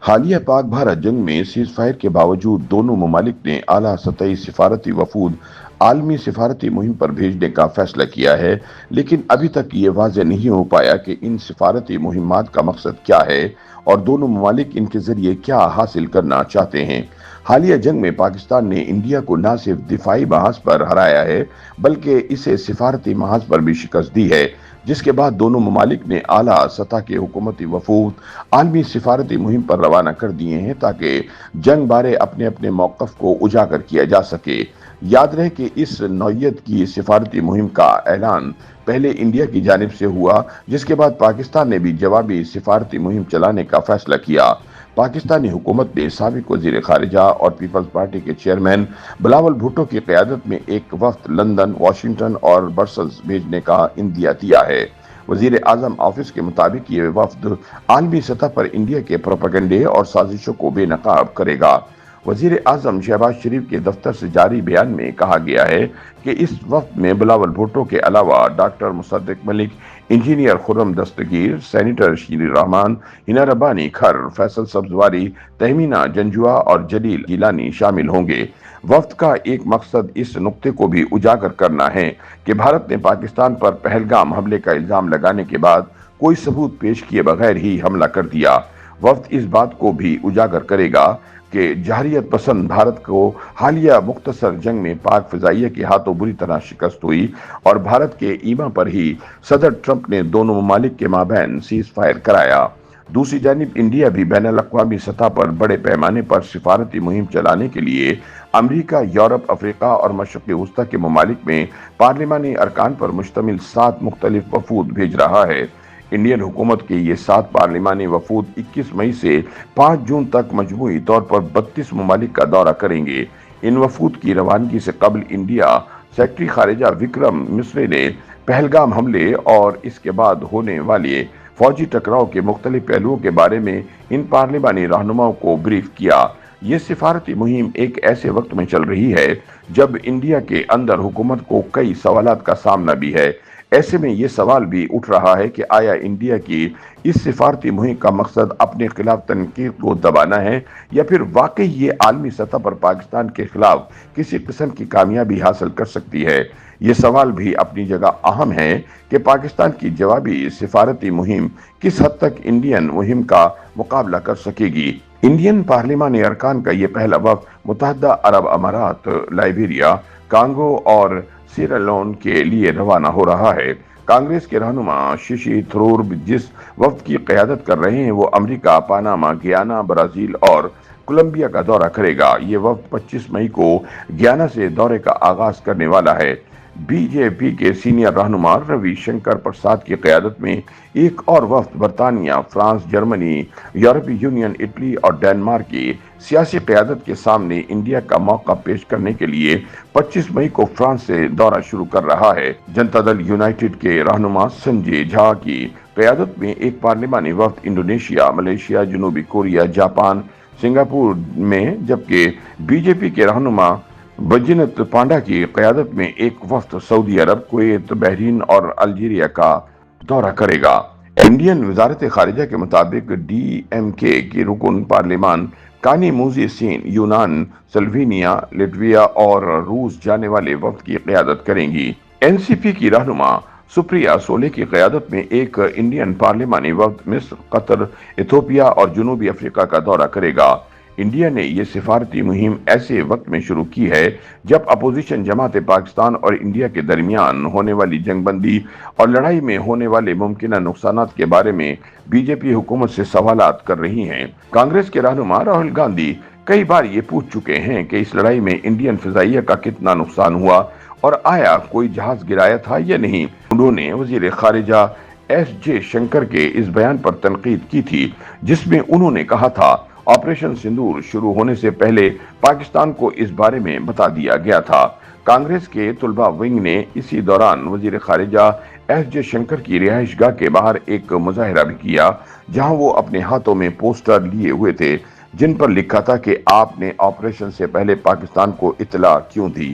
حالیہ پاک بھارت جنگ میں سیز فائر کے باوجود دونوں ممالک نے اعلیٰ سطحی سفارتی وفود عالمی سفارتی مہم پر بھیجنے کا فیصلہ کیا ہے، لیکن ابھی تک یہ واضح نہیں ہو پایا کہ ان سفارتی مہمات کا مقصد کیا ہے اور دونوں ممالک ان کے ذریعے کیا حاصل کرنا چاہتے ہیں۔ حالیہ جنگ میں پاکستان نے انڈیا کو نہ صرف دفاعی محاذ پر ہرایا ہے بلکہ اسے سفارتی محاذ پر بھی شکست دی ہے، جس کے بعد دونوں ممالک نے اعلیٰ سطح کے حکومتی وفود عالمی سفارتی مہم پر روانہ کر دیے ہیں تاکہ جنگ بارے اپنے اپنے موقف کو اجاگر کیا جا سکے۔ یاد رہے کہ اس نوعیت کی سفارتی مہم کا اعلان پہلے انڈیا کی جانب سے ہوا، جس کے بعد پاکستان نے بھی جوابی سفارتی مہم چلانے کا فیصلہ کیا۔ پاکستانی حکومت نے سابق وزیر خارجہ اور پیپلز پارٹی کے چیئرمین بلاول بھٹو کی قیادت میں ایک وفد لندن، واشنگٹن اور برسلز بھیجنے کا عندیہ دیا ہے۔ وزیر اعظم آفس کے مطابق یہ وفد عالمی سطح پر انڈیا کے پروپیگنڈے اور سازشوں کو بے نقاب کرے گا۔ وزیر اعظم شہباز شریف کے دفتر سے جاری بیان میں کہا گیا ہے کہ اس وفد میں بلاول بھٹو کے علاوہ ڈاکٹر مصدق ملک، انجینئر خرم دستگیر، سینیٹر شیری رحمان، ہنا ربانی کھر، فیصل سبزواری، تہمینہ جنجوعہ اور جلیل گیلانی شامل ہوں گے۔ وفد کا ایک مقصد اس نقطے کو بھی اجاگر کرنا ہے کہ بھارت نے پاکستان پر پہلگام حملے کا الزام لگانے کے بعد کوئی ثبوت پیش کیے بغیر ہی حملہ کر دیا۔ وفد اس بات کو بھی اجاگر کرے گا کہ جارحیت پسند بھارت کو حالیہ مختصر جنگ میں پاک فضائیہ کے ہاتھوں بری طرح شکست ہوئی اور بھارت کے ایما پر ہی صدر ٹرمپ نے دونوں ممالک کے مابین سیز فائر کرایا۔ دوسری جانب انڈیا بھی بین الاقوامی سطح پر بڑے پیمانے پر سفارتی مہم چلانے کے لیے امریکہ، یورپ، افریقہ اور مشرق وسطیٰ کے ممالک میں پارلیمانی ارکان پر مشتمل 7 مختلف وفود بھیج رہا ہے۔ انڈین حکومت کے یہ 7 پارلیمانی وفود 21 مئی سے 5 جون تک مجموعی طور پر 32 ممالک کا دورہ کریں گے۔ ان وفود کی روانگی سے قبل انڈیا سیکرٹری خارجہ وکرم مسری نے پہلگام حملے اور اس کے بعد ہونے والے فوجی ٹکراؤ کے مختلف پہلوؤں کے بارے میں ان پارلیمانی رہنماؤں کو بریف کیا۔ یہ سفارتی مہم ایک ایسے وقت میں چل رہی ہے جب انڈیا کے اندر حکومت کو کئی سوالات کا سامنا بھی ہے۔ ایسے میں یہ سوال بھی اٹھ رہا ہے کہ آیا انڈیا کی اس سفارتی مہم کا مقصد اپنے خلاف تنقید کو دبانا ہے یا پھر واقعی یہ عالمی سطح پر پاکستان کے خلاف کسی قسم کی کامیابی حاصل کر سکتی ہے؟ یہ سوال بھی اپنی جگہ اہم ہے کہ پاکستان کی جوابی سفارتی مہم کس حد تک انڈین مہم کا مقابلہ کر سکے گی۔ انڈین پارلیمانی ارکان کا یہ پہلا وفد متحدہ عرب امارات، لائیبیریا، کانگو اور سیرالیون کے لیے روانہ ہو رہا ہے۔ کانگریس کے رہنما ششی تھرور جس وفد کی قیادت کر رہے ہیں وہ امریکہ، پاناما، گیانا، برازیل اور کولمبیا کا دورہ کرے گا۔ یہ وفد 25 مئی کو گیانا سے دورے کا آغاز کرنے والا ہے۔ بی جے پی کے سینئر رہنما روی شنکر پرساد کی قیادت میں ایک اور وفد برطانیہ، فرانس، جرمنی، یورپی یونین، اٹلی اور ڈنمارک کی سیاسی قیادت کے سامنے انڈیا کا موقع پیش کرنے کے لیے 25 مئی کو فرانس سے دورہ شروع کر رہا ہے۔ جنتا دل یونائیٹڈ کے رہنما سنجے جھا کی قیادت میں ایک پارلیمانی وفد انڈونیشیا، ملیشیا، جنوبی کوریا، جاپان، سنگاپور میں، جبکہ بی جے پی کے رہنما بجنت پانڈا کی قیادت میں ایک وفد سعودی عرب، کویت، بحرین اور الجیریا کا دورہ کرے گا۔ انڈین وزارت خارجہ کے مطابق ڈی ایم کے کی رکن پارلیمان کانی موزی سین یونان، سلوینیا، لٹویا اور روس جانے والے وفد کی قیادت کریں گی۔ این سی پی کی رہنما سپریا سولے کی قیادت میں ایک انڈین پارلیمانی وفد مصر، قطر، ایتھوپیا اور جنوبی افریقہ کا دورہ کرے گا۔ انڈیا نے یہ سفارتی مہم ایسے وقت میں شروع کی ہے جب اپوزیشن جماعتیں پاکستان اور انڈیا کے درمیان ہونے والی جنگ بندی اور لڑائی میں ہونے والے ممکنہ نقصانات کے بارے میں بی جے پی حکومت سے سوالات کر رہی ہیں۔ کانگریس کے رہنما راہل گاندھی کئی بار یہ پوچھ چکے ہیں کہ اس لڑائی میں انڈین فضائیہ کا کتنا نقصان ہوا اور آیا کوئی جہاز گرایا تھا یا نہیں۔ انہوں نے وزیر خارجہ ایس جے شنکر کے اس بیان پر تنقید کی تھی جس میں انہوں نے کہا تھا آپریشن سندور شروع ہونے سے پہلے پاکستان کو اس بارے میں بتا دیا گیا تھا۔ کانگریس کے طلبہ ونگ نے اسی دوران وزیر خارجہ ایس جے شنکر کی رہائش گاہ کے باہر ایک مظاہرہ بھی کیا جہاں وہ اپنے ہاتھوں میں پوسٹر لیے ہوئے تھے جن پر لکھا تھا کہ آپ نے آپریشن سے پہلے پاکستان کو اطلاع کیوں دی۔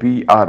PR